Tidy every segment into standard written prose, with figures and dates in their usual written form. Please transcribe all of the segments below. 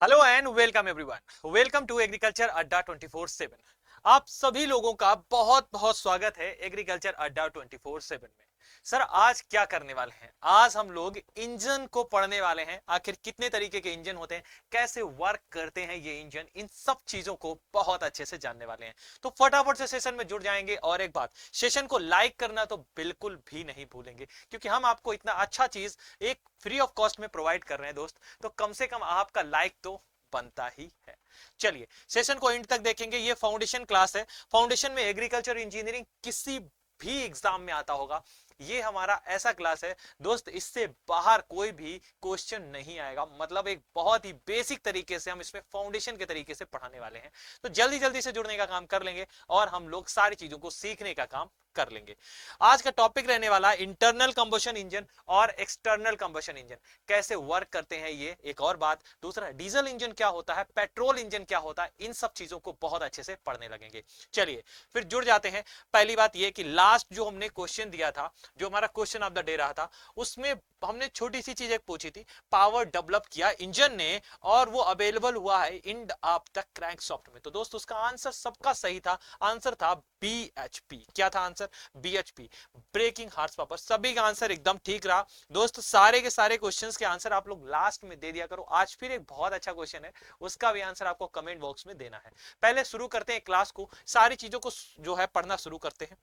Hello and welcome everyone, welcome to agriculture अड्डा 24/7। आप सभी लोगों का बहुत बहुत स्वागत है एग्रीकल्चर अड्डा 24/7 में। सर आज क्या करने वाले हैं? आज हम लोग इंजन को पढ़ने वाले हैं। आखिर कितने तरीके के इंजन होते हैं, कैसे वर्क करते हैं ये इंजन, इन सब चीजों को बहुत अच्छे से जानने वाले हैं। तो फटाफट से सेशन में जुड़ जाएंगे। और एक बात, सेशन को लाइक करना तो बिल्कुल भी नहीं भूलेंगे, क्योंकि हम आपको इतना अच्छा चीज एक फ्री ऑफ कॉस्ट में प्रोवाइड कर रहे हैं दोस्त। तो कम से कम आपका लाइक तो बनता ही है। चलिए सेशन को एंड तक देखेंगे। ये फाउंडेशन क्लास है। फाउंडेशन में एग्रीकल्चर इंजीनियरिंग किसी भी एग्जाम में आता होगा, ये हमारा ऐसा क्लास है दोस्त, इससे बाहर कोई भी क्वेश्चन नहीं आएगा। मतलब एक बहुत ही बेसिक तरीके से हम इसमें फाउंडेशन के तरीके से पढ़ाने वाले हैं। तो जल्दी जल्दी से जुड़ने का काम कर लेंगे और हम लोग सारी चीजों को सीखने का काम कर लेंगे। आज का टॉपिक रहने वाला है इंटरनल कंबशन इंजन और एक्सटर्नल कंबशन इंजन, कैसे वर्क करते हैं ये, एक और बात। दूसरा, डीजल इंजन क्या होता है, पेट्रोल इंजन क्या होता है, इन सब चीजों को बहुत अच्छे से पढ़ने लगेंगे। चलिए फिर जुड़ जाते हैं। पहली बात ये कि लास्ट जो हमने क्वेश्चन दिया था, जो हमारा क्वेश्चन ऑफ द डे रहा था, उसमें हमने छोटी सी चीज एक पूछी थी। पावर डेवलप किया इंजन ने और वो अवेलेबल हुआ है इन ऑफ द क्रैंकशाफ्ट में। तो दोस्त उसका आंसर सबका सही था। आंसर था बीएचपी। क्या था answer? BHP, breaking horse power. सभी का आंसर एकदम ठीक रहा दोस्त। सारे के सारे क्वेश्चंस के आंसर आप लोग लास्ट में दे दिया करो। आज फिर एक बहुत अच्छा क्वेश्चन है, उसका भी आंसर आपको कमेंट बॉक्स में देना है। पहले शुरू करते हैं क्लास को, सारी चीजों को जो है पढ़ना शुरू करते हैं।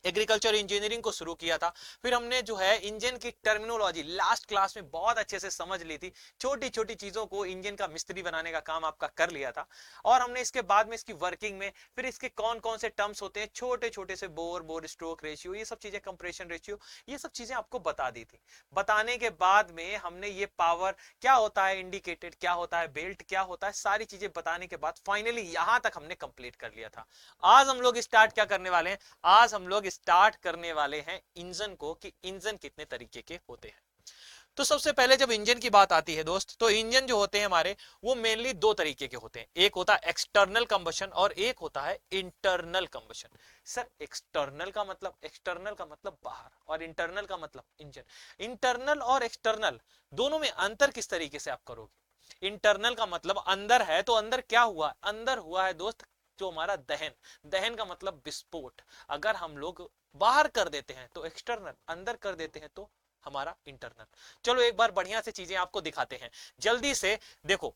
एग्रीकल्चर इंजीनियरिंग को शुरू किया था, फिर हमने जो है इंजन की टर्मिनोलॉजी लास्ट क्लास में बहुत अच्छे से समझ ली थी। छोटी छोटी चीजों को इंजन का मिस्त्री बनाने का काम आपका कर लिया था। और हमने इसके बाद में इसकी वर्किंग में फिर इसके कौन कौन से टर्म्स होते हैं, छोटे छोटे से बोर बोर स्ट्रोक रेशियो, ये सब चीजें, कंप्रेशन रेशियो, ये सब चीजें आपको बता दी थी। बताने के बाद में हमने ये पावर क्या होता है, इंडिकेटेड क्या होता है, बेल्ट क्या होता है, सारी चीजें बताने के बाद फाइनली यहां तक हमने कंप्लीट कर लिया था। आज हम लोग स्टार्ट क्या करने वाले हैं? आज हम लोग स्टार्ट करने वाले हैं इंजन को, कि इंजन कितने तरीके के होते हैं। तो सबसे पहले जब इंजन की बात आती है दोस्त, तो इंजन जो होते हैं हमारे, वो मेनली दो तरीके के होते हैं। एक होता है एक्सटर्नल कंबशन और एक होता है इंटरनल कंबशन। सर एक्सटर्नल का मतलब, एक्सटर्नल का मतलब बाहर, और इंटरनल का मतलब इंजन। इंटरनल और एक्सटर्नल दोनों में अंतर किस तरीके से आप करोगे? इंटरनल का मतलब अंदर है, तो अंदर क्या हुआ? अंदर हुआ है दोस्त जो हमारा दहन। दहन का मतलब विस्फोट। अगर हम लोग बाहर कर देते हैं तो एक्सटर्नल, अंदर कर देते हैं तो हमारा इंटरनल। चलो एक बार बढ़िया से चीजें आपको दिखाते हैं जल्दी से। देखो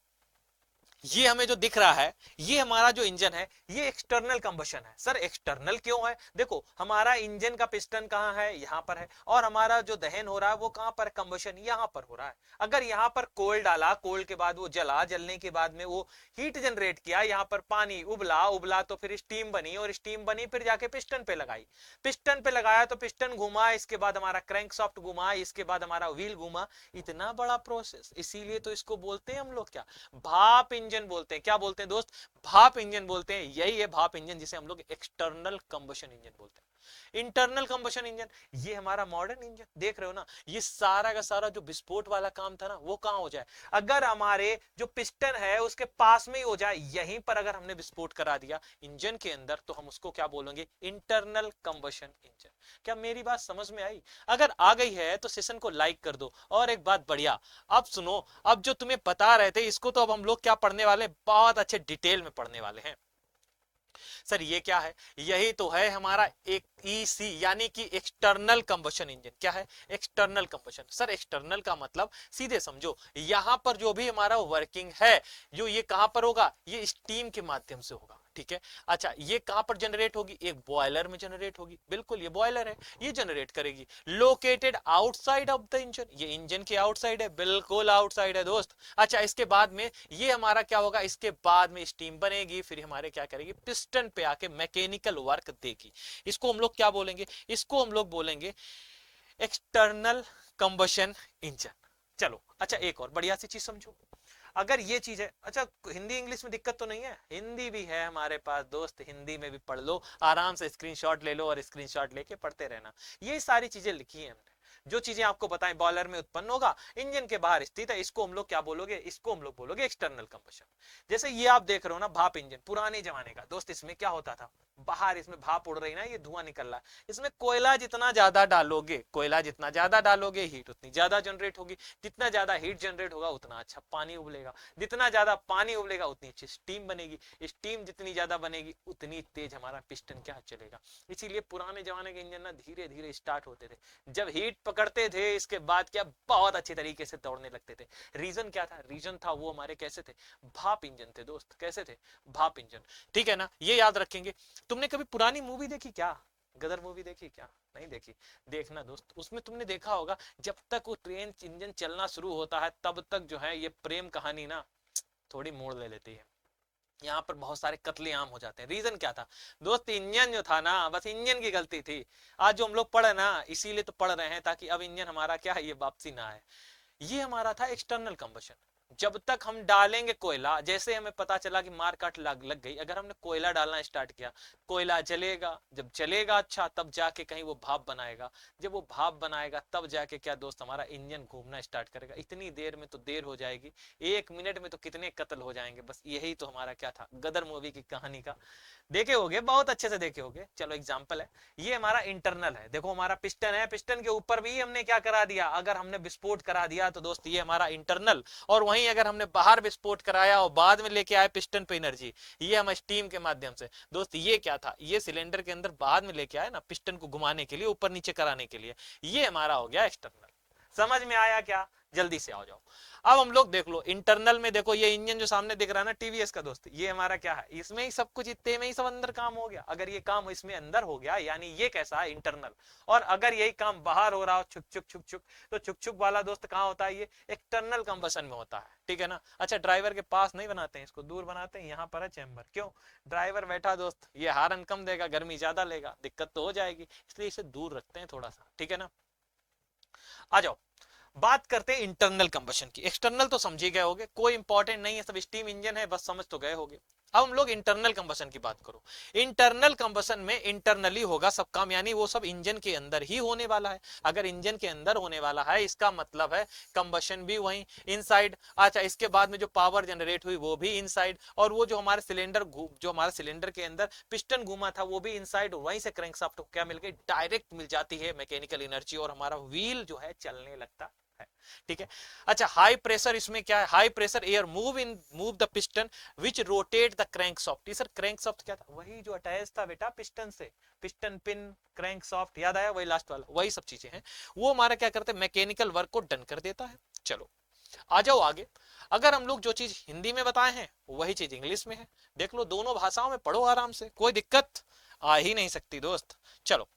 ये हमें जो दिख रहा है, ये हमारा जो इंजन है, ये एक्सटर्नल कंबशन है। सर एक्सटर्नल क्यों है? देखो हमारा इंजन का पिस्टन कहां है? यहां पर है। और हमारा जो दहन हो रहा है वो कहां पर? कंबशन यहां पर हो रहा है। अगर यहां पर कोल डाला, कोल के बाद वो जला, जलने के बाद में वो हीट जनरेट किया, यहां पर पानी उबला, उबला तो फिर स्टीम बनी, और स्टीम बनी फिर जाके पिस्टन पे लगाई। पिस्टन पे लगाया तो पिस्टन घुमा, इसके बाद हमारा क्रैंकशाफ्ट घुमा, इसके बाद हमारा व्हील घुमा। इतना बड़ा प्रोसेस, इसीलिए तो इसको बोलते हैं हम लोग क्या? भाप इंजन बोलते हैं। क्या बोलते हैं दोस्त? भाप इंजन बोलते हैं। यही है भाप इंजन, जिसे हम लोग एक्सटर्नल कंबशन इंजन बोलते हैं। इंटरनल कंबशन इंजन, ये हमारा मॉडर्न इंजन देख रहे हो ना। ये सारा का सारा जो विस्फोट वाला काम था ना, वो कहां हो जाए? अगर हमारे जो पिस्टन है उसके पास में ही हो जाए, यहीं पर अगर हमने विस्फोट करा दिया इंजन के अंदर, तो हम उसको क्या बोलेंगे? Internal combustion engine. क्या मेरी बात समझ में आई? अगर आ गई है तो सेशन को लाइक कर दो। और एक बात बढ़िया, अब सुनो, अब जो तुम्हें बता रहे थे इसको तो अब हम लोग क्या पढ़ने वाले हैं? बहुत अच्छे डिटेल में पढ़ने वाले हैं। सर ये क्या है? यही तो है हमारा एक ईसी, यानी कि एक्सटर्नल कंबशन इंजन। क्या है? External combustion. सर एक्सटर्नल का मतलब सीधे समझो, यहां पर जो भी हमारा वर्किंग है, जो ये कहां पर होगा? ये स्टीम के माध्यम से होगा। ठीक है। अच्छा ये कहां पर जनरेट होगी? एक बॉयलर में जनरेट होगी। बिल्कुल ये बॉयलर है, ये जनरेट करेगी। Located outside of the engine, ये इंजन के आउटसाइड है, बिल्कुल आउटसाइड है दोस्त। अच्छा इसके बाद में ये हमारा क्या होगा? इसके बाद में स्टीम बनेगी, फिर हमारे क्या करेगी? पिस्टन पे आके मैकेनिकल वर्क देगी। इसको हम लोग क्या बोलेंगे? इसको हम लोग बोलेंगे एक्सटर्नल कंबशन इंजन। चलो अच्छा एक और बढ़िया सी चीज समझो। अगर ये चीज है, अच्छा हिंदी इंग्लिश में दिक्कत तो नहीं है? हिंदी भी है हमारे पास दोस्त, हिंदी में भी पढ़ लो आराम से, स्क्रीनशॉट ले लो और स्क्रीनशॉट लेके पढ़ते रहना। ये सारी चीजें लिखी है हमने। जो चीजें आपको बताएं बॉयलर में उत्पन्न होगा, इंजन के बाहर स्थित है, इसको हम लोग क्या बोलोगे, इसको हम लोग बोलोगे एक्सटर्नल कंबशन। जैसे ये आप देख रहे हो ना भाप इंजन, पुराने जमाने का दोस्त, इसमें क्या होता था, बाहर इसमें भाप उड़ रही ना, ये धुआं निकल रहा है, इसमें कोयला जितना ज्यादा डालोगे, कोयला जितना ज्यादा डालोगे हीट उतनी ज्यादा जनरेट होगी, जितना ज्यादा हीट जनरेट होगा उतना अच्छा पानी उबलेगा, जितना ज्यादा पानी उबलेगा उतनी अच्छी स्टीम बनेगी, स्टीम जितनी ज्यादा बनेगी उतनी तेज हमारा पिस्टन क्या चलेगा। इसीलिए पुराने जमाने के इंजन ना धीरे धीरे स्टार्ट होते थे, जब हीट पकड़ते थे इसके बाद क्या बहुत अच्छी तरीके से दौड़ने लगते थे। रीजन क्या था, रीजन था वो हमारे कैसे थे, भाप इंजन थे दोस्त, कैसे थे, भाप इंजन, ठीक है ना, ये याद रखेंगे। तुमने कभी पुरानी मूवी देखी क्या, गदर मूवी देखी क्या, नहीं देखी, देखना दोस्त, उसमें तुमने देखा होगा जब तक वो ट्रेन इंजन चलना शुरू होता है तब तक जो है ये प्रेम कहानी ना थोड़ी मोड़ ले लेती है, यहाँ पर बहुत सारे कत्लेआम हो जाते हैं। रीजन क्या था दोस्त, इंजन जो था ना, बस इंजन की गलती थी। आज जो हम लोग पढ़े ना इसीलिए तो पढ़ रहे हैं ताकि अब इंजन हमारा क्या है, ये वापसी ना आए। ये हमारा था एक्सटर्नल कंबशन। जब तक हम डालेंगे कोयला, जैसे हमें पता चला कि मार काट लग गई, अगर हमने कोयला डालना स्टार्ट किया, कोयला जलेगा, जब जलेगा अच्छा तब जाके कहीं वो भाप बनाएगा, जब वो भाप बनाएगा तब जाके क्या दोस्त हमारा इंजन घूमना स्टार्ट करेगा। इतनी देर में तो देर हो जाएगी, 1 मिनट में तो कितने कत्ल हो जाएंगे। बस यही तो हमारा क्या था, गदर मूवी की कहानी का देखे होगे, बहुत अच्छे से देखे होगे। चलो एग्जाम्पल है, ये हमारा इंटरनल है, देखो हमारा पिस्टन है, पिस्टन के ऊपर भी हमने क्या करा दिया, अगर हमने विस्फोट करा दिया तो दोस्त ये हमारा इंटरनल, और वहीं अगर हमने बाहर विस्फोट कराया और बाद में लेके आए पिस्टन पे एनर्जी, ये हम स्टीम के माध्यम से, दोस्त ये क्या था, ये सिलेंडर के अंदर बाद में लेके आए ना पिस्टन को घुमाने के लिए, ऊपर नीचे कराने के लिए, ये हमारा हो गया एक्सटर्नल। समझ में आया क्या, जल्दी से आ जाओ। अब हम लोग देख लो इंटरनल में, देखो ये इंजन जो सामने दिख रहा है ना टीवीएस का दोस्त, ये हमारा क्या है, इसमें ही सब कुछ, इतने में ही सब अंदर काम हो गया। अगर ये काम इसमें अंदर हो गया यानी ये कैसा है, इंटरनल। और अगर यही काम बाहर हो रहा हो, छुक छुक छुक छुक, तो छुक छुक वाला दोस्त कहाँ होता है, ये एक्सटर्नल कंबशन में होता है, ठीक है ना। अच्छा ड्राइवर के पास नहीं बनाते हैं इसको, दूर बनाते हैं, यहाँ पर है चैम्बर, क्यों, ड्राइवर बैठा दोस्त, ये हार्न कम देगा, गर्मी ज्यादा लेगा, दिक्कत तो हो जाएगी, इसलिए इसे दूर रखते हैं थोड़ा सा, ठीक है ना। आ जाओ बात करते हैं इंटरनल कंबशन की। एक्सटर्नल तो समझ ही गए होगे, कोई इंपॉर्टेंट नहीं है, सब स्टीम इंजन है, बस समझ तो गए होगे। अब हम लोग इंटरनल कंबशन की बात करो। इंटरनल कंबशन में इंटरनली होगा सब काम, यानी वो सब इंजन के अंदर ही होने वाला है। अगर इंजन के अंदर होने वाला है इसका मतलब है कंबशन भी वहीं इनसाइड। अच्छा इसके बाद में जो पावर जनरेट हुई वो भी इनसाइड, और वो जो हमारे सिलेंडर, जो हमारे सिलेंडर के अंदर पिस्टन घूमा था वो भी इनसाइड, वहीं से क्रैंकशाफ्ट को क्या मिल गई, डायरेक्ट मिल जाती है मैकेनिकल एनर्जी, और हमारा व्हील जो है चलने लगता है, ठीक है। अच्छा हाई प्रेशर, इसमें क्या है, high pressure air move the piston which rotate the crankshaft. Sir crankshaft क्या था, वही जो अटैच था बेटा पिस्टन से, पिस्टन पिन क्रैंकशाफ्ट, याद आया, वही लास्ट वाला, वही सब चीजें हैं, वो हमारा क्या करते हैं, मैकेनिकल वर्क को डन कर देता है। चलो आ जाओ आगे। अगर हम लोग जो चीज हिंदी में बताए हैं वही चीज इंग्लिश में है, देख लो, दोनों भाषाओं में पढ़ो आराम से, कोई दिक्कत आ ही नहीं सकती दोस्त। चलो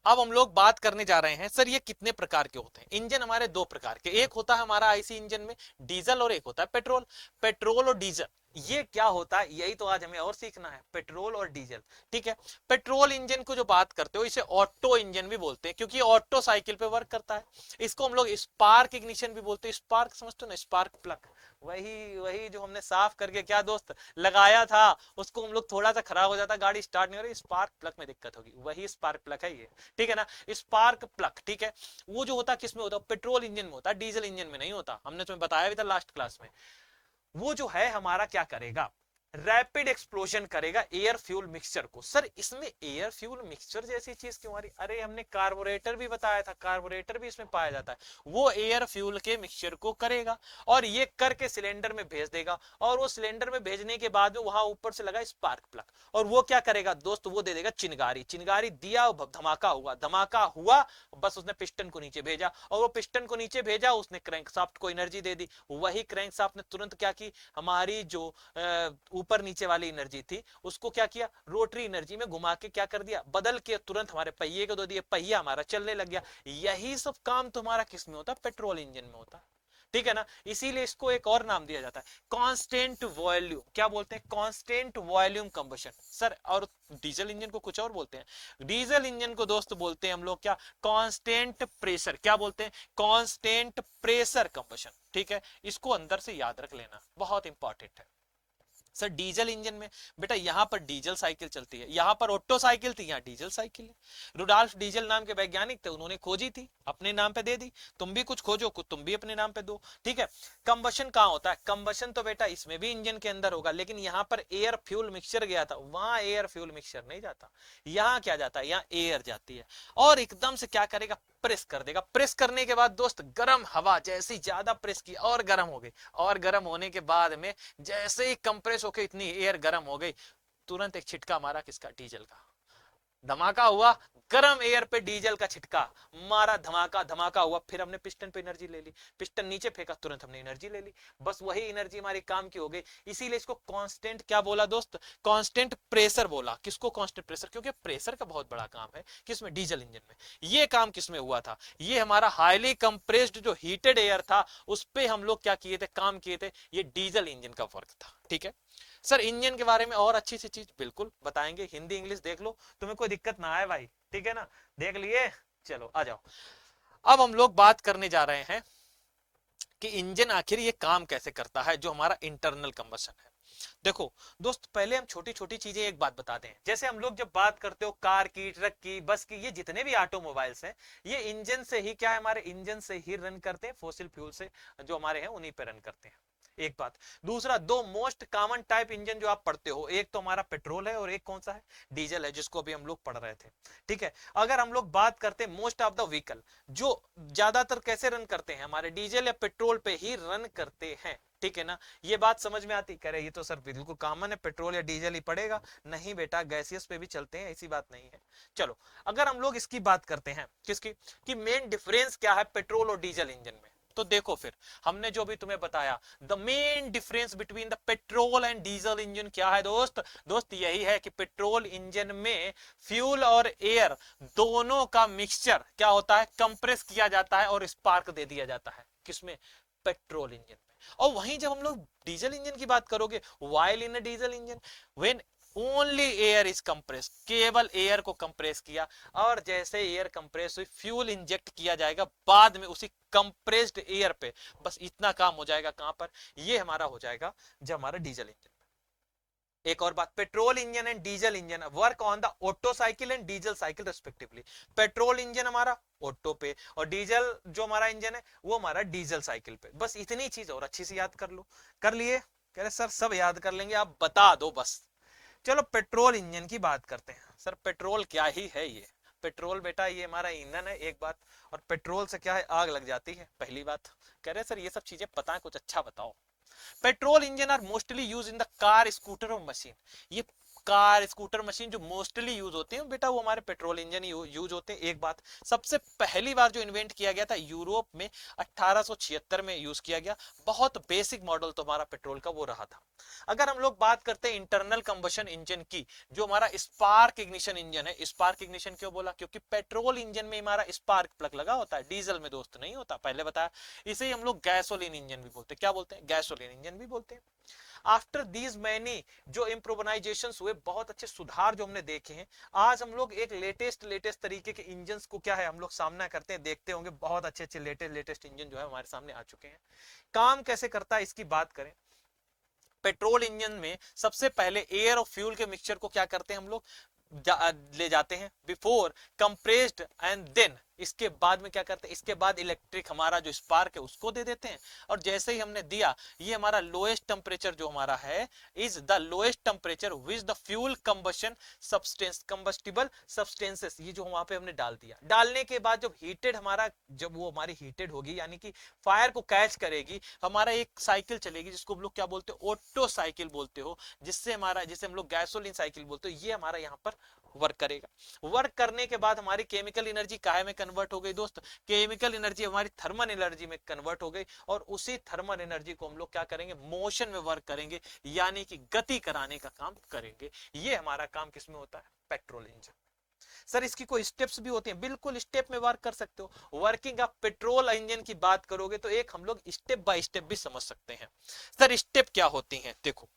अब हम लोग बात करने जा रहे हैं, सर ये कितने प्रकार के होते हैं इंजन, हमारे दो प्रकार के, एक होता है हमारा आईसी इंजन में डीजल, और एक होता है पेट्रोल। पेट्रोल और डीजल ये क्या होता है, यही तो आज हमें और सीखना है, पेट्रोल और डीजल, ठीक है। पेट्रोल इंजन को जो बात करते हो इसे ऑटो इंजन भी बोलते हैं, क्योंकि ऑटो साइकिल पे वर्क करता है। इसको हम लोग स्पार्क इग्निशन भी बोलते हैं, स्पार्क समझते हो ना, स्पार्क प्लग, वही वही जो हमने साफ करके क्या दोस्त लगाया था, उसको हम लोग थोड़ा सा खराब हो जाता, गाड़ी स्टार्ट नहीं हो रही, स्पार्क प्लग में दिक्कत होगी, वही स्पार्क प्लग है ये, ठीक है ना, स्पार्क प्लग, ठीक है। वो जो होता है किस में होता है, पेट्रोल इंजन में होता है, डीजल इंजन में नहीं होता, हमने तुम्हें बताया भी था लास्ट क्लास में। वो जो है हमारा क्या करेगा, रैपिड एक्सप्लोजन करेगा एयर फ्यूल मिक्सचर को। सर इसमें एयर फ्यूल मिक्सचर जैसी चीज क्यों आ रही, अरे हमने कार्बोरेटर भी बताया था, कार्बोरेटर भी इसमें पाया जाता है, वो एयर फ्यूल के मिक्सचर को करेगा और ये करके सिलेंडर में भेज देगा, और वो सिलेंडर में भेजने के बाद में वहां ऊपर से लगा स्पार्क प्लग, और वो क्या करेगा दोस्त, वो दे देगा चिंगारी, चिंगारी दिया, धमाका हुआ, धमाका हुआ, बस उसने पिस्टन को नीचे भेजा, और वो पिस्टन को नीचे भेजा, उसने क्रैंकशाफ्ट को एनर्जी दे दी, वही क्रैंकशाफ्ट ने तुरंत क्या की, हमारी जो ऊपर नीचे वाली एनर्जी थी उसको क्या किया, रोटरी एनर्जी में घुमा के क्या कर दिया, बदल के तुरंत हमारे पहिए को दे दिया, पहिया हमारा चलने लग गया। यही सब काम तुम्हारा किस में होता, पेट्रोल इंजन में होता, ठीक है ना। इसीलिए इसको एक और नाम दिया जाता है, कांस्टेंट वॉल्यूम, क्या बोलते हैं, कांस्टेंट वॉल्यूम कंबशन। सर और डीजल इंजन को कुछ और बोलते हैं, डीजल इंजन को दोस्त बोलते हैं हम लोग क्या, कांस्टेंट प्रेशर, क्या बोलते हैं, कांस्टेंट प्रेशर कंबशन, ठीक है। इसको अंदर से याद रख लेना, बहुत इंपॉर्टेंट है। सर डीजल इंजन में बेटा यहाँ पर डीजल साइकिल चलती है, यहाँ पर ऑटो साइकिल थी, यहाँ डीजल साइकिल है। रुडॉल्फ डीजल नाम के वैज्ञानिक थे, उन्होंने खोजी थी, अपने नाम पे दे दी। तुम भी कुछ खोजो, कुछ तुम भी अपने नाम पे दो, ठीक है। कंबशन कहाँ होता है? कंबशन तो बेटा इसमें भी इंजन के अंदर होगा, लेकिन यहाँ पर एयर फ्यूल मिक्सचर गया था, वहां एयर फ्यूल मिक्सचर नहीं जाता। यहाँ क्या जाता है? यहाँ एयर जाती है, और एकदम से क्या करेगा? प्रेस कर देगा। प्रेस करने के बाद दोस्त गर्म हवा जैसी ज्यादा प्रेस की और गर्म हो गई, और गर्म होने के बाद में जैसे ही कंप्रेस होके इतनी एयर गर्म हो गई, तुरंत एक छिटका मारा, किसका? डीजल का। धमाका हुआ, गर्म एयर पे डीजल का छिटका मारा, धमाका धमाका हुआ, फिर हमने पिस्टन पे एनर्जी ले ली, पिस्टन नीचे फेंका, तुरंत हमने एनर्जी ले ली, बस वही एनर्जी हमारे काम की हो गई। इसीलिए इसको कांस्टेंट क्या बोला दोस्त? कांस्टेंट प्रेशर बोला। किसको कांस्टेंट प्रेशर? क्योंकि प्रेशर का बहुत बड़ा काम है किसमें? डीजल इंजन में। ये काम किसमें हुआ था? ये हमारा हाईली कंप्रेस्ड जो हीटेड एयर था, उस पे हम लोग क्या किए थे? काम किए थे। ये डीजल इंजन का वर्क था, ठीक है। सर इंजन के बारे में और अच्छी सी चीज बिल्कुल बताएंगे, हिंदी इंग्लिश देख लो, तुम्हें कोई दिक्कत ना आए भाई, ठीक है ना? देख लिए, चलो आ जाओ। अब हम लोग बात करने जा रहे हैं कि इंजन आखिर ये काम कैसे करता है, जो हमारा इंटरनल कंबशन है। देखो दोस्त, पहले हम छोटी छोटी चीजें एक बात बताते हैं। जैसे हम लोग जब बात करते हो कार की, ट्रक की, बस की, ये जितने भी ऑटोमोबाइल्स हैं, ये इंजन से ही क्या है? हमारे इंजन से ही रन करते हैं, फोसिल फ्यूल से जो हमारे हैं उन्हीं पे रन करते हैं। एक बात। दूसरा, दो मोस्ट कॉमन टाइप इंजन जो आप पढ़ते हो, एक तो हमारा पेट्रोल है और एक कौन सा है? डीजल है, जिसको अभी हम लोग पढ़ रहे थे, ठीक है। अगर हम लोग बात करते हैं मोस्ट ऑफ द व्हीकल जो ज्यादातर कैसे रन करते हैं, हमारे डीजल या पेट्रोल पे ही रन करते हैं, ठीक है ना? ये बात समझ में आती? करे ये तो सर बिल्कुल कॉमन है, पेट्रोल या डीजल ही पड़ेगा। नहीं बेटा, गैसियस पे भी चलते हैं, ऐसी बात नहीं है। चलो अगर हम लोग इसकी बात करते हैं, किसकी? कि मेन डिफरेंस क्या है पेट्रोल और डीजल इंजन में, तो देखो फिर हमने जो भी तुम्हें बताया, the main difference between the petrol and diesel engine क्या है दोस्त? दोस्त यही है कि पेट्रोल इंजन में फ्यूल और एयर दोनों का मिक्सचर क्या होता है? कंप्रेस किया जाता है और स्पार्क दे दिया जाता है। किसमें? पेट्रोल इंजन में। और वहीं जब हम लोग डीजल इंजन की बात करोगे, while in a diesel engine when only air is compress, केवल एयर को कंप्रेस किया, और जैसे एयर कंप्रेस हुई, फ्यूल इंजेक्ट किया जाएगा बाद में उसी कंप्रेस्ड एयर पे, बस इतना काम हो जाएगा। कहां पर? ये हमारा हो जाएगा जब हमारा डीजल इंजन। एक और बात, petrol engine and diesel engine work on the auto cycle and diesel cycle respectively. Petrol engine हमारा ऑटो पे, और डीजल जो हमारा इंजन है वो हमारा डीजल साइकिल पे। बस इतनी चीज और अच्छी से याद कर लो। कर लिए? कह रहे सर सब याद कर लेंगे, आप बता दो बस। चलो पेट्रोल इंजन की बात करते हैं। सर पेट्रोल क्या ही है? ये पेट्रोल बेटा ये हमारा ईंधन है, एक बात। और पेट्रोल से क्या है? आग लग जाती है, पहली बात। कह रहे सर ये सब चीजें पता है, कुछ अच्छा बताओ। Petrol engine are mostly use in the car, scooter और मशीन। ये कार, स्कूटर, मशीन जो मोस्टली यूज होते हैं बेटा, वो हमारे पेट्रोल इंजन यूज होते हैं। एक बात, सबसे पहली बार जो इन्वेंट किया गया था यूरोप में 1876 में यूज किया गया। बहुत बेसिक मॉडल तो हमारा पेट्रोल का वो रहा था। अगर हम लोग बात करते हैं इंटरनल कंबशन इंजन की, जो हमारा स्पार्क इग्निशन इंजन है। स्पार्क इग्निशन क्यों बोला? क्योंकि पेट्रोल इंजन में हमारा स्पार्क प्लग लगा होता है, डीजल में दोस्त नहीं होता, पहले बताया। इसे हम लोग गैसोलीन इंजन भी बोलते हैं। क्या बोलते हैं? गैसोलीन इंजन भी बोलते हैं। आफ्टर दीज मैनी जो इम्प्रोवनाइजेशंस हुए, बहुत अच्छे सुधार जो हमने देखे हैं, आज हम लोग एक लेटेस्ट तरीके के इंजन को क्या है हम लोग सामना करते हैं, देखते होंगे। बहुत अच्छे लेटेस्ट इंजन जो है हमारे सामने आ चुके हैं। काम कैसे करता है इसकी बात करें, पेट्रोल इंजन में सबसे पहले एयर और फ्यूल के मिक्सचर को क्या करते हैं हम लोग? ले जाते हैं बिफोर कंप्रेस्ड, एंड देन इसके बाद में क्या करते हैं? इसके बाद इलेक्ट्रिक हमारा जो स्पार्क है उसको दे देते हैं। और जैसे ही हमने दिया, ये हमारा लोएस्ट टेम्परेचर जो हमारा है is the lowest temperature which the fuel combustion substance, combustible substances, ये जो वहां पे हमने डाल दिया। डालने के बाद जब हीटेड हमारा, जब वो हमारी हीटेड होगी, यानी कि फायर को कैच करेगी, हमारा एक साइकिल चलेगी जिसको हम लोग क्या बोलते हो? ऑटो साइकिल बोलते हो। जिससे हमारा, जिसे हम लोग गैसोलीन साइकिल बोलते हो, ये हमारा यहाँ पर वर्क करेगा। वर्क करने के बाद हमारी केमिकल एनर्जी काहे में कन्वर्ट हो गई दोस्त? केमिकल एनर्जी हमारी थर्मल एनर्जी में कन्वर्ट हो गई, और उसी थर्मल एनर्जी को हम लोग क्या करेंगे? मोशन में वर्क करेंगे, यानी कि गति कराने का काम करेंगे। ये हमारा काम किसमें होता है? Petrol engine. सर इसकी कोई स्टेप्स भी होती हैं? बिल्कुल स्टेप में वर्क कर सकते हो। वर्किंग ऑफ पेट्रोल इंजन की बात करोगे तो एक हम लोग स्टेप बाय स्टेप भी समझ सकते हैं। सर स्टेप क्या होती हैं? देखो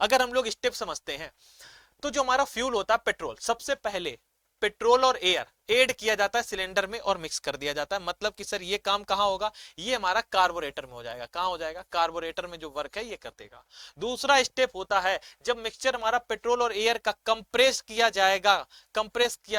अगर हम लोग स्टेप समझते हैं, तो जो हमारा फ्यूल होता है पेट्रोल, सबसे पहले पेट्रोल और एयर ऐड किया जाता है सिलेंडर में और मिक्स कर दिया जाता है। मतलब कि सर ये काम कहाँ होगा, ये हमारा कार्बोरेटर में हो जाएगा। कहाँ हो जाएगा, कार्बोरेटर में जो वर्क है ये कर देगा। दूसरा स्टेप होता है जब मिक्सचर हमारा पेट्रोल और एयर का कंप्रेस किया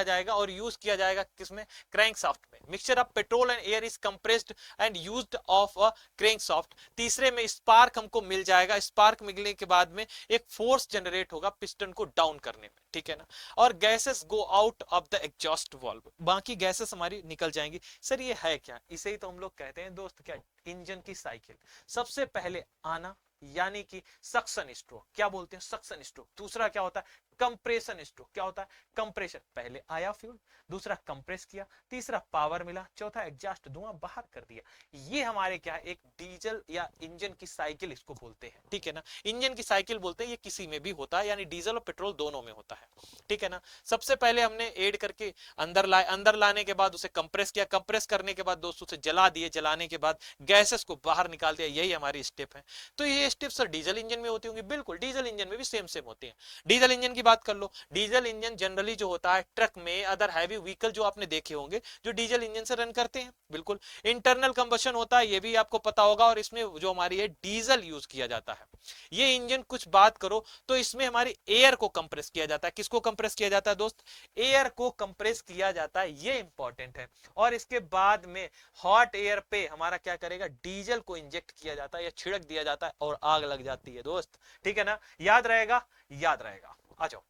जाएगा और यूज किया जाएगा किसमें, क्रैंकशाफ्ट में। Mixture of petrol and air is compressed and used of a crankshaft. तीसरे में स्पार्क हमको मिल जाएगा। स्पार्क मिलने के बाद में एक फोर्स जनरेट होगा पिस्टन को डाउन करने में, ठीक है ना। और gases go out of the exhaust valve, बाकी गैसेस हमारी निकल जाएंगी। सर ये है क्या, इसे ही तो हम लोग कहते हैं दोस्त क्या, इंजन की साइकिल। सबसे पहले आना यानी कि सक्शन स्ट्रोक, क्या बोलते हैं, सक्शन स्ट्रोक। दूसरा क्या होता है, कंप्रेशन स्ट्रोक। क्या होता है, कंप्रेशन, पहले आया फ्यूल, दूसरा कंप्रेस किया, तीसरा पावर मिला, चौथा एग्जॉस्ट धुआं बाहर कर दिया। ये हमारे क्या है, एक डीजल या इंजन की साइकिल इसको बोलते हैं, ठीक है ना। इंजन की साइकिल बोलते हैं, ये किसी में भी होता है, यानी डीजल और पेट्रोल दोनों में होता है, ठीक है ना। सबसे पहले हमने ऐड करके अंदर लाने के बाद उसे कंप्रेस किया, कंप्रेस करने के बाद दोस्तों उसे जला दिए, जलाने के बाद गैसेस को बाहर निकाल दिया। यही हमारी स्टेप है। तो ये स्टेप सर डीजल इंजन में होती होंगी, बिल्कुल डीजल इंजन में भी सेम सेम होती है। डीजल इंजन की बात कर लो, डीजल इंजन जनरली जो होता है ट्रक में, अदर हैवी व्हीकल जो आपने देखे होंगे जो डीजल इंजन से रन करते हैं, बिल्कुल इंटरनल कंबशन होता है, ये भी आपको पता होगा। और इसमें जो हमारी है डीजल यूज किया जाता है। ये इंजन कुछ बात करो तो इसमें हमारी एयर को कंप्रेस किया जाता है। किसको कंप्रेस किया जाता है दोस्त, एयर को कंप्रेस किया जाता है, ये इंपॉर्टेंट है। और इसके बाद में हॉट एयर पे हमारा क्या करेगा, डीजल को इंजेक्ट किया जाता है या छिड़क दिया जाता है और आग लग जाती है दोस्त, ठीक है ना। याद रहेगा, याद रहेगा। आ जाओ,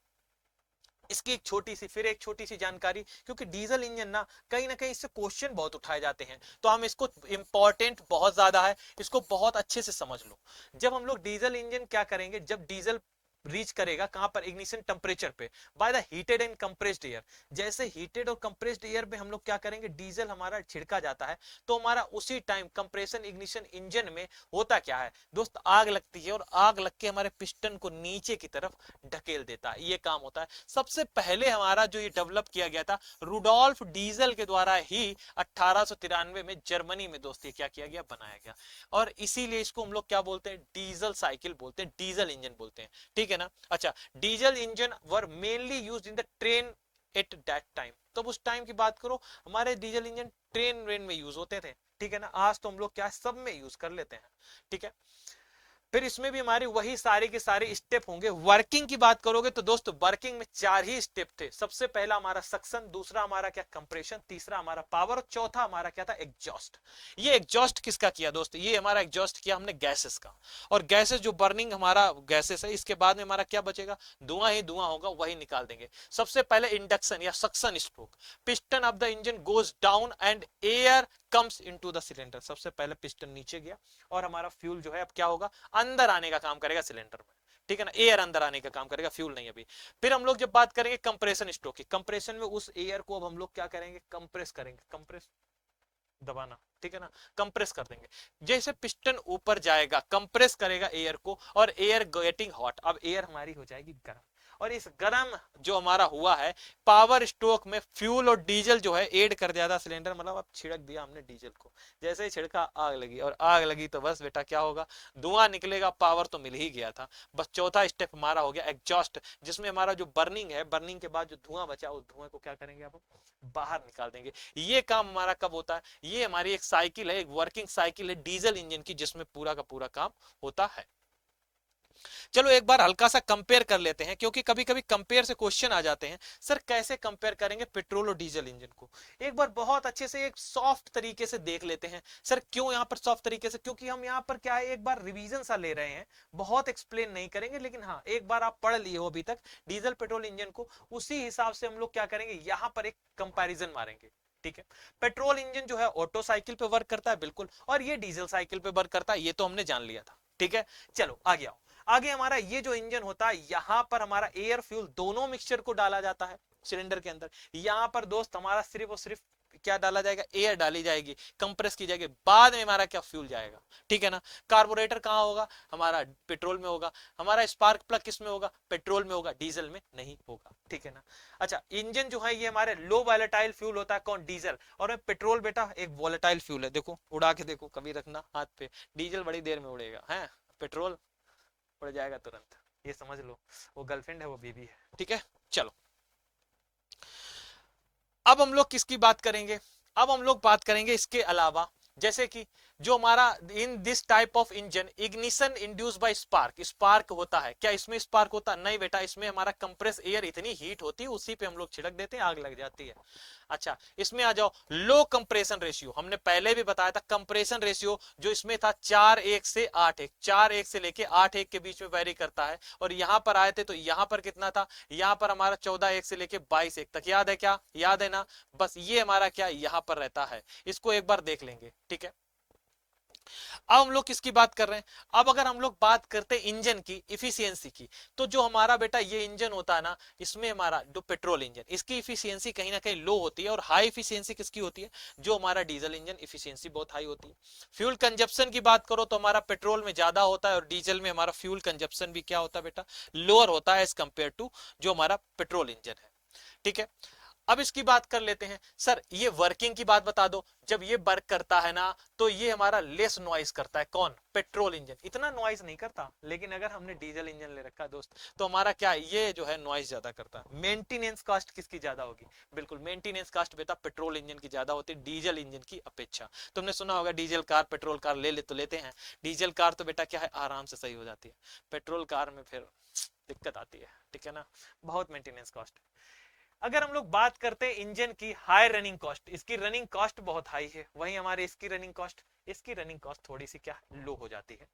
इसकी एक छोटी सी जानकारी, क्योंकि डीजल इंजन ना कहीं इससे क्वेश्चन बहुत उठाए जाते हैं, तो हम इसको, इंपॉर्टेंट बहुत ज्यादा है, इसको बहुत अच्छे से समझ लो। जब हम लोग डीजल इंजन क्या करेंगे, जब डीजल रीच करेगा कहां पर, इग्निशन टेम्परेचर पे, by the heated and compressed air. जैसे हीटेड और कंप्रेस्ड एयर पे हम लोग क्या करेंगे, डीजल हमारा छिड़का जाता है, तो हमारा उसी टाइम कंप्रेशन इग्निशन इंजन में होता क्या है दोस्त, आग लगती है और आग लग के हमारे पिस्टन को नीचे की तरफ ढकेल देता है। ये काम होता है। सबसे पहले हमारा जो ये डेवलप किया गया था रुडोल्फ डीजल के द्वारा ही 1893 में जर्मनी में दोस्त, ये क्या किया गया, बनाया गया। और इसीलिए इसको हम लोग क्या बोलते हैं, डीजल साइकिल बोलते हैं, डीजल इंजन बोलते हैं, ठीक है ना। अच्छा, diesel engine were mainly used in the train at that time. तो उस टाइम की बात करो, हमारे डीजल इंजन ट्रेन वेन में यूज होते थे, ठीक है ना। आज तो हम लोग क्या सब में यूज कर लेते हैं, ठीक है। फिर इसमें भी हमारी वही सारे के सारे स्टेप होंगे। वर्किंग की बात करोगे तो दोस्तों वर्किंग में 4 ही स्टेप थे। सबसे पहला हमारा सक्शन, दूसरा हमारा क्या, कंप्रेशन, तीसरा हमारा पावर, और चौथा हमारा क्या था, एग्जॉस्ट। ये एग्जॉस्ट किसका किया दोस्त, ये हमारा एग्जॉस्ट किया हमने गैसेस का। और गैसेस जो बर्निंग हमारा गैसेस है, इसके बाद में हमारा क्या बचेगा, धुआं ही धुआं होगा, वही निकाल देंगे। सबसे पहले इंडक्शन या suction stroke, piston of the engine goes down and air comes into the cylinder. सबसे पहले पिस्टन नीचे गया और हमारा फ्यूल जो है अब क्या होगा, अंदर आने का काम करेगा सिलेंडर में, ठीक है ना। एयर अंदर आने का काम करेगा, फ्यूल नहीं अभी। फिर हम लोग जब बात करेंगे कंप्रेशन स्ट्रोक की, कंप्रेशन में उस एयर को अब हम लोग क्या करेंगे, कंप्रेस करेंगे, कंप्रेस दबाना, ठीक है ना, कंप्रेस कर देंगे। जैसे पिस्टन ऊपर जाएगा, कंप्रेस करेगा एयर को, और एयर गेटिंग हॉट, अब एयर हमारी हो जाएगी गर्म। और इस गर्म जो हमारा हुआ है, पावर स्ट्रोक में फ्यूल और डीजल जो है ऐड कर दिया था सिलेंडर, मतलब अब छिड़क दिया हमने डीजल को। जैसे ही छिड़का आग लगी, और आग लगी तो बस बेटा क्या होगा, धुआं निकलेगा, पावर तो मिल ही गया था। बस चौथा स्टेप हमारा हो गया एग्जॉस्ट, जिसमें हमारा जो बर्निंग है, बर्निंग के बाद जो धुआं बचा, उस धुआं को क्या करेंगे, आप बाहर निकाल देंगे। ये काम हमारा कब होता है, ये हमारी एक साइकिल है, एक वर्किंग साइकिल है डीजल इंजन की, जिसमें पूरा का पूरा काम होता है। चलो एक बार हल्का सा कंपेयर कर लेते हैं, क्योंकि कभी कभी कंपेयर से क्वेश्चन आ जाते हैं। सर कैसे कंपेयर करेंगे पेट्रोल और डीजल इंजन को, एक बार बहुत अच्छे से एक सॉफ्ट तरीके से देख लेते हैं। सर क्यों यहां पर सॉफ्ट तरीके से, क्योंकि हम यहां पर क्या है, एक बार रिवीजन सा ले रहे हैं, बहुत एक्सप्लेन नहीं करेंगे, लेकिन हाँ एक बार आप पढ़ लिए हो अभी तक डीजल पेट्रोल इंजन को, उसी हिसाब से हम लोग क्या करेंगे, यहां पर एक कंपैरिजन मारेंगे, ठीक है। पेट्रोल इंजन जो है ऑटो साइकिल पे वर्क करता है, बिल्कुल, और ये डीजल साइकिल पे वर्क करता है, ये तो हमने जान लिया था, ठीक है। चलो आगे आओ। आगे हमारा ये जो इंजन होता है, यहां पर हमारा एयर फ्यूल दोनों मिक्सचर को डाला जाता है सिलेंडर के अंदर। यहां पर दोस्त हमारा सिर्फ और सिर्फ क्या डाला जाएगा, एयर डाली जाएगी, कंप्रेस की जाएगी, बाद में हमारा क्या, फ्यूल जाएगा, ठीक है ना। कार्बोरेटर कहां होगा, हमारा पेट्रोल में होगा। हमारा स्पार्क प्लग किस में होगा, पेट्रोल में होगा, डीजल में नहीं होगा, ठीक है ना। अच्छा, इंजन जो है ये हमारे लो वॉलेटाइल फ्यूल होता है, कौन, डीजल। और पेट्रोल बेटा एक वॉलेटाइल फ्यूल है, देखो उड़ा के देखो, कभी रखना हाथ पे, डीजल बड़ी देर में उड़ेगा, है पेट्रोल उड़ जाएगा तुरंत, ये समझ लो। वो गर्लफ्रेंड है, वो बीबी है, ठीक है। चलो अब हम लोग किसकी बात करेंगे, अब हम लोग बात करेंगे इसके अलावा, जैसे कि जो हमारा in this type of engine ignition induce by spark, spark होता है क्या इसमें, स्पार्क होता नहीं बेटा, इसमें हमारा कंप्रेस एयर इतनी हीट होती है उसी पे हम लोग छिड़क देते हैं, आग लग जाती है। अच्छा इसमें आ जाओ, लो कंप्रेशन रेशियो, हमने पहले भी बताया था कंप्रेशन रेशियो जो इसमें था 4:1 से 8:1, 4:1 से लेके 8:1 के बीच में वेरी करता है, और यहां पर आए थे तो यहां पर कितना था, यहां पर हमारा 14:1 से लेके 22:1 तक, याद है क्या, याद है ना, बस ये हमारा क्या यहां पर रहता है, इसको एक बार देख लेंगे, ठीक है। अब हम लोग किसकी बात कर रहे हैं, अब अगर हम लोग बात करते हैं इंजन की इफिशियंसी की, तो जो हमारा बेटा ये इंजन होता है ना, इसमें हमारा जो पेट्रोल इंजन, इसकी इफिशियंसी कहीं ना कहीं लो होती है, और हाई इफिशियंसी किसकी होती है, जो हमारा डीजल इंजन, इफिशियंसी बहुत हाई होती है। फ्यूल कंजप्शन की बात करो तो हमारा पेट्रोल में ज्यादा होता है, और डीजल में हमारा फ्यूल कंजप्शन भी क्या होता है बेटा, लोअर होता है एज कंपेयर टू जो हमारा पेट्रोल इंजन है, ठीक है। अब इसकी बात कर लेते हैं, सर ये वर्किंग की बात बता दो, जब ये वर्क करता है ना तो ये हमारा लेस नॉइज करता है, कौन, पेट्रोल इंजन, इतना नॉइज नहीं करता, लेकिन अगर हमने डीजल इंजन ले रखा दोस्त तो हमारा क्या ये जो है नॉइज ज्यादा करता है। मेंटेनेंस कॉस्ट किसकी ज्यादा होगी, बिल्कुल मेंटेनेंस कॉस्ट बेटा पेट्रोल इंजन की ज्यादा होती है डीजल इंजन की अपेक्षा। तुमने सुना होगा डीजल कार पेट्रोल कार ले ले तो लेते हैं, डीजल कार तो बेटा क्या है आराम से सही हो जाती है, पेट्रोल कार में फिर दिक्कत आती है, ठीक है ना, बहुत मेंटेनेंस कॉस्ट। अगर हम लोग बात करते हैं इंजन की हाई रनिंग कॉस्ट, इसकी रनिंग कॉस्ट बहुत हाई है, वहीं हमारे इसकी रनिंग कॉस्ट थोड़ी सी क्या लो हो जाती है।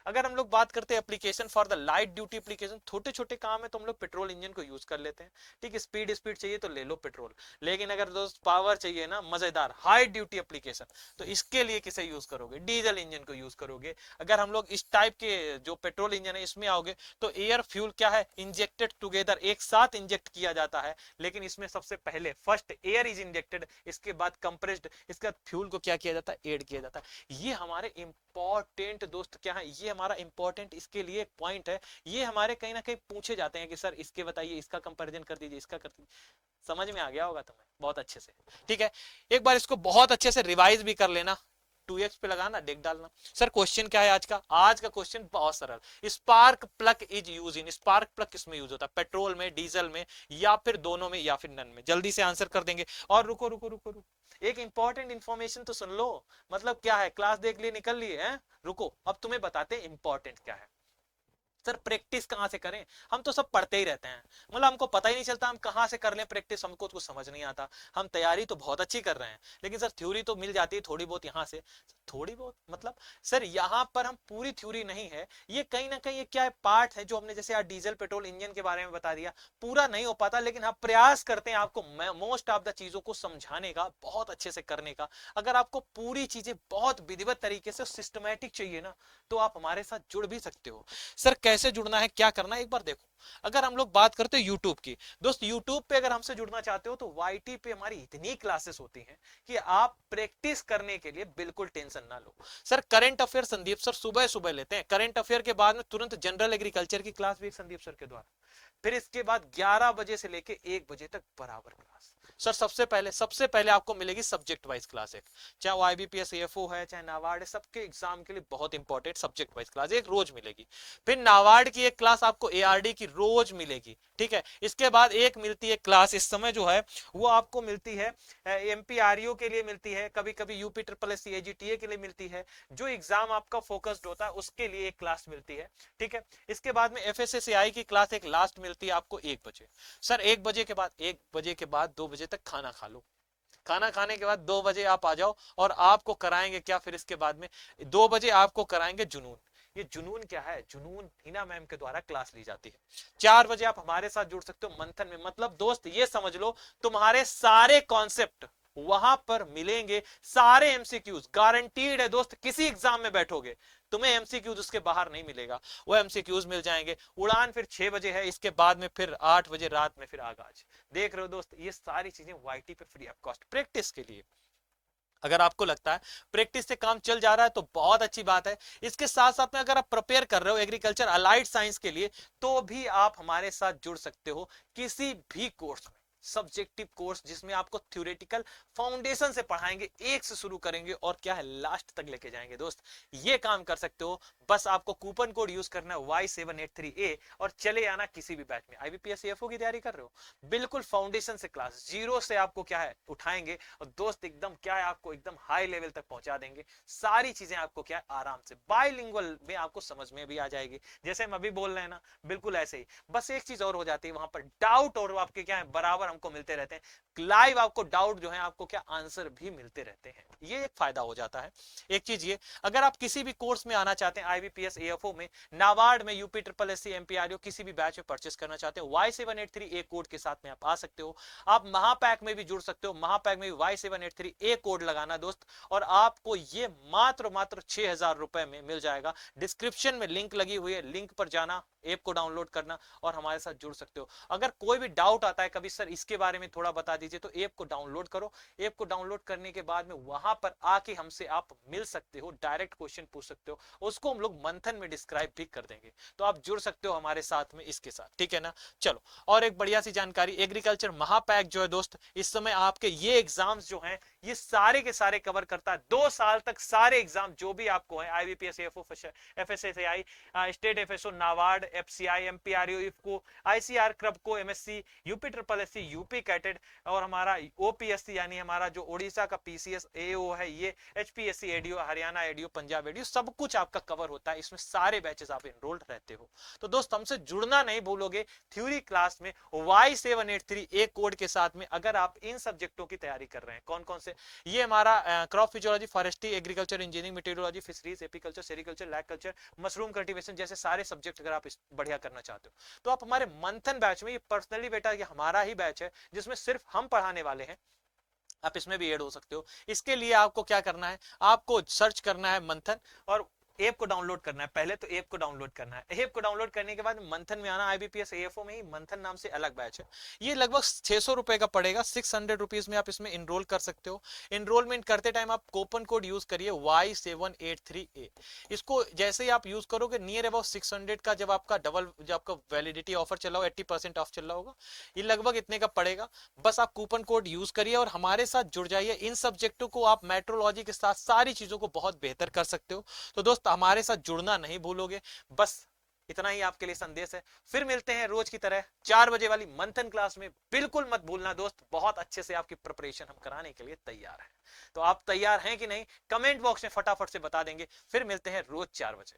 अगर हम लोग बात करते हैं application for the light duty application, छोटे छोटे काम है तो हम लोग पेट्रोल इंजन को यूज कर लेते हैं, ठीक है, स्पीड स्पीड चाहिए तो ले लो पेट्रोल, लेकिन अगर दोस्त पावर चाहिए ना मजेदार हाई ड्यूटी एप्लीकेशन, तो इसके लिए किसे यूज करोगे, डीजल इंजन को यूज करोगे। अगर हम लोग इस टाइप के जो पेट्रोल इंजन है इसमें आओगे तो एयर फ्यूल क्या है इंजेक्टेड टुगेदर, एक साथ इंजेक्ट किया जाता है, लेकिन इसमें सबसे पहले फर्स्ट एयर इज इंजेक्टेड, इसके बाद कंप्रेस्ड, इसके बाद फ्यूल को क्या किया जाता है, ऐड किया जाता है। ये हमारे इंपॉर्टेंट दोस्त क्या है, ये हमारा इंपॉर्टेंट इसके लिए एक पॉइंट है, ये हमारे कहीं ना कहीं पूछे जाते हैं कि सर इसके बताइए, इसका कंपैरिजन कर दीजिए, इसका कर दीजिए। समझ में आ गया होगा तुम्हें बहुत अच्छे से, ठीक है। एक बार इसको बहुत अच्छे से रिवाइज भी कर लेना, 2x पे लगाना डेक डालना। सर क्वेश्चन क्या है आज का क्वेश्चन बहुत सरल, spark plug is use in, spark plug किसमें यूज होता है, पेट्रोल में, डीजल में, या फिर दोनों में, या फिर नन में, जल्दी से आंसर कर देंगे। और रुको रुको रुको रुको, एक इंपॉर्टेंट इंफॉर्मेशन तो सुन लो, मतलब क्या है क्लास देख लिए निकल लिए हैं, रुको अब तुम्हें बताते हैं इंपॉर्टेंट क्या है। सर प्रैक्टिस कहां से करें, हम तो सब पढ़ते ही रहते हैं, मतलब हमको पता ही नहीं चलता हम कहां से कर लें प्रैक्टिस, हमको तो कुछ समझ नहीं आता। हम तैयारी तो बहुत अच्छी कर रहे हैं, लेकिन सर थ्योरी तो मिल जाती है थोड़ी बहुत यहाँ से, थोड़ी बहुत मतलब सर यहाँ पर हम पूरी थ्योरी नहीं है, ये कहीं ना कहीं ये क्या है पार्ट है जो हमने जैसे आज डीजल पेट्रोल इंजन के बारे में बता दिया, पूरा नहीं हो पाता, लेकिन हम प्रयास करते हैं आपको मोस्ट ऑफ द चीजों को समझाने का, बहुत अच्छे से करने का। अगर आपको पूरी चीजें बहुत विधिवत तरीके से सिस्टमैटिक चाहिए ना, तो आप हमारे साथ जुड़ भी सकते हो। सर कैसे जुड़ना है, क्या करना है, एक बार देखो। अगर हम लोग बात करते हैं यूट्यूब की, दोस्त यूट्यूब पे अगर हमसे जुड़ना चाहते हो तो वाईटी पे हमारी इतनी क्लासेस होती हैं कि आप प्रैक्टिस करने के लिए बिल्कुल टेंशन ना लो। Sir current affair Sandeep sir सुबह सुबह लेते हैं, करंट अफेयर के बाद में तुरंत जनरल एग्रीकल्चर की क्लास भी संदीप सर के द्वारा, फिर इसके बाद 11 बजे से लेके 1 बजे तक बराबर क्लास। सर सबसे पहले आपको मिलेगी सब्जेक्ट वाइज क्लास एक, चाहे वो आईबीपीएस एएफओ है चाहे नाबार्ड है, सबके एग्जाम के लिए बहुत इंपॉर्टेंट सब्जेक्ट वाइज क्लास एक रोज मिलेगी। फिर नाबार्ड की एक क्लास आपको एआरडी की रोज मिलेगी, ठीक है। इसके बाद एक मिलती है क्लास इस समय जो है वो आपको मिलती है एमपीआरयू के लिए मिलती है, कभी कभी यूपी ट्रिपल एस एजीटीए के लिए मिलती है, जो एग्जाम आपका फोकस्ड होता है उसके लिए एक क्लास मिलती है, ठीक है। इसके बाद में एफएसएसएआई की क्लास एक लास्ट मिलती है आपको 1 बजे। सर 1 बजे के बाद 2 बजे तक खाना खा लो, खाना खाने के बाद 2 बजे आप आ जाओ और आपको कराएंगे क्या, फिर इसके बाद में 2 बजे आपको कराएंगे जुनून। ये जुनून क्या है, जुनून हिना मैम के द्वारा क्लास ली जाती है। 4 बजे आप हमारे साथ जुड़ सकते हो मंथन में, मतलब दोस्त ये समझ लो तुम्हारे सारे कॉन्सेप्ट वहां पर मिलेंगे, सारे एमसीक्यूज गारंटीड है दोस्त, किसी एग्जाम में बैठोगे तुम्हें एमसीक्यूज उसके बाहर नहीं मिलेगा, वो एमसीक्यूज मिल जाएंगे। उड़ान फिर 6 बजे है, इसके बाद में फिर 8 बजे रात में फिर आगाज। देख रहे हो दोस्त ये सारी चीजें वाईटी पे फ्री ऑफ कॉस्ट प्रैक्टिस के लिए। अगर आपको लगता है प्रैक्टिस से काम चल जा रहा है तो बहुत अच्छी बात है। इसके साथ साथ में अगर आप प्रिपेयर कर रहे हो एग्रीकल्चर अलाइड साइंस के लिए तो भी आप हमारे साथ जुड़ सकते हो किसी भी कोर्स में, सब्जेक्टिव कोर्स जिसमें आपको थ्योरेटिकल फाउंडेशन से पढ़ाएंगे, एक से शुरू करेंगे और क्या है लास्ट तक लेके जाएंगे। दोस्त ये काम कर सकते हो, बस आपको कूपन कोड यूज करना है Y783A और चले आना किसी भी बैच में। IBPS AFO की तैयारी कर रहे हो, बिल्कुल फाउंडेशन से क्लास जीरो से आपको क्या है उठाएंगे और दोस्त एकदम क्या है आपको एकदम हाई लेवल तक पहुंचा देंगे। सारी चीजें आपको क्या है आराम से बाइलिंगुअल में आपको समझ में भी आ जाएगी, जैसे हम अभी बोल रहे हैं ना, बिल्कुल ऐसे ही। बस एक चीज और हो जाती है वहां पर, डाउट और आपके क्या है बराबर हमको मिलते रहते हैं, लाइव आपको डाउट जो है आपको क्या आंसर भी मिलते रहते हैं, ये एक फायदा हो जाता है। एक चीज ये, अगर आप किसी भी कोर्स में आना चाहते हैं, IBPS AFO में, नाबार्ड में, UP triple S C, MPRO किसी भी बैच में परचेस करना चाहते हो, Y783A कोड के साथ में आप आ सकते हो। आप महापैक में भी जुड़ सकते हो, महापैक में भी Y783A कोड लगाना दोस्त, और आपको ये मात्र 6,000 रुपए में मिल जाएगा। डिस्क्रिप्शन में लिंक लगी हुई है, लिंक पर जाना, ऐप को डाउनलोड करना और हमारे साथ जुड़ सकते हो। अगर कोई भी डाउट आता है कभी, सर इसके बारे में थोड़ा बता दीजिए, तो ऐप को डाउनलोड करो। ऐप को डाउनलोड करने के बाद में वहां पर आके हमसे आप मिल सकते हो, डायरेक्ट क्वेश्चन पूछ सकते हो, उसको हम लोग मंथन में डिस्क्राइब भी कर देंगे। तो आप जुड़ सकते हो हमारे साथ में इसके साथ, ठीक है ना। चलो, और एक बढ़िया सी जानकारी, एग्रीकल्चर महापैक जो है दोस्त, इस समय आपके ये एग्जाम्स जो हैं ये सारे के सारे कवर करता है। 2 साल तक सारे एग्जाम जो भी आपको है, IBPS AFO, FSSAI, state FSO, NABARD, FCI, MPRO, IFCO, ICR, KRIBHCO, MSc, UP triple S C, UP CATET और हमारा OPSC यानी हमारा जो उड़ीसा का PCS AO है, ये HPSC ADO, Haryana ADO, Punjab ADO, सब कुछ आपका कवर होता है। इसमें सारे बैचेस आप एनरोल्ड रहते हो। तो दोस्त हमसे जुड़ना नहीं भूलोगे थ्योरी क्लास में Y783A कोड के साथ में, अगर आप इन सब्जेक्टों की तैयारी कर रहे हैं। कौन कौन से? ये हमारा crop physiology, forestry, agriculture, engineering, meteorology, fisheries, apiculture, sericulture, lac culture, mushroom cultivation जैसे सारे सब्जेक्ट अगर आप बढ़िया करना चाहते हो तो आप हमारे मंथन बैच में, ये पर्सनली बेटा ये हमारा ही बैच है जिसमें सिर्फ हम पढ़ाने वाले हैं, आप इसमें भी ऐड हो सकते हो। इसके लिए आपको क्या करना है, आपको सर्च करना है मंथन और ऐप को डाउनलोड करना है। पहले तो ऐप को डाउनलोड करना है, ऐप को डाउनलोड करने के बाद मंथन में आना। IBPS AFO में ही मंथन नाम से अलग बैच है, ये लगभग 600 रुपए का पड़ेगा, 600 रुपीज में आप इसमें इनरोल कर सकते हो। इनरोलमेंट करते टाइम आप कूपन कोड यूज करिए Y783A। इसको जैसे ही आप यूज करोगे, नियर अबाउट 600 का जब आपका जब आपका वैलिडिटी ऑफर चला हो, 80% ऑफ चल रहा होगा, ये लगभग इतने का पड़ेगा। बस आप कूपन कोड यूज करिए और हमारे साथ जुड़ जाइए। इन सब्जेक्टों को आप मेट्रोलॉजी के साथ सारी चीजों को बहुत बेहतर कर सकते हो। तो दोस्त हमारे साथ जुड़ना नहीं भूलोगे, बस इतना ही आपके लिए संदेश है। फिर मिलते हैं रोज की तरह 4 बजे वाली मंथन क्लास में, बिल्कुल मत भूलना दोस्त, बहुत अच्छे से आपकी प्रिपरेशन हम कराने के लिए तैयार हैं। तो आप तैयार हैं कि नहीं, कमेंट बॉक्स में फटाफट से बता देंगे। फिर मिलते हैं रोज 4 बजे।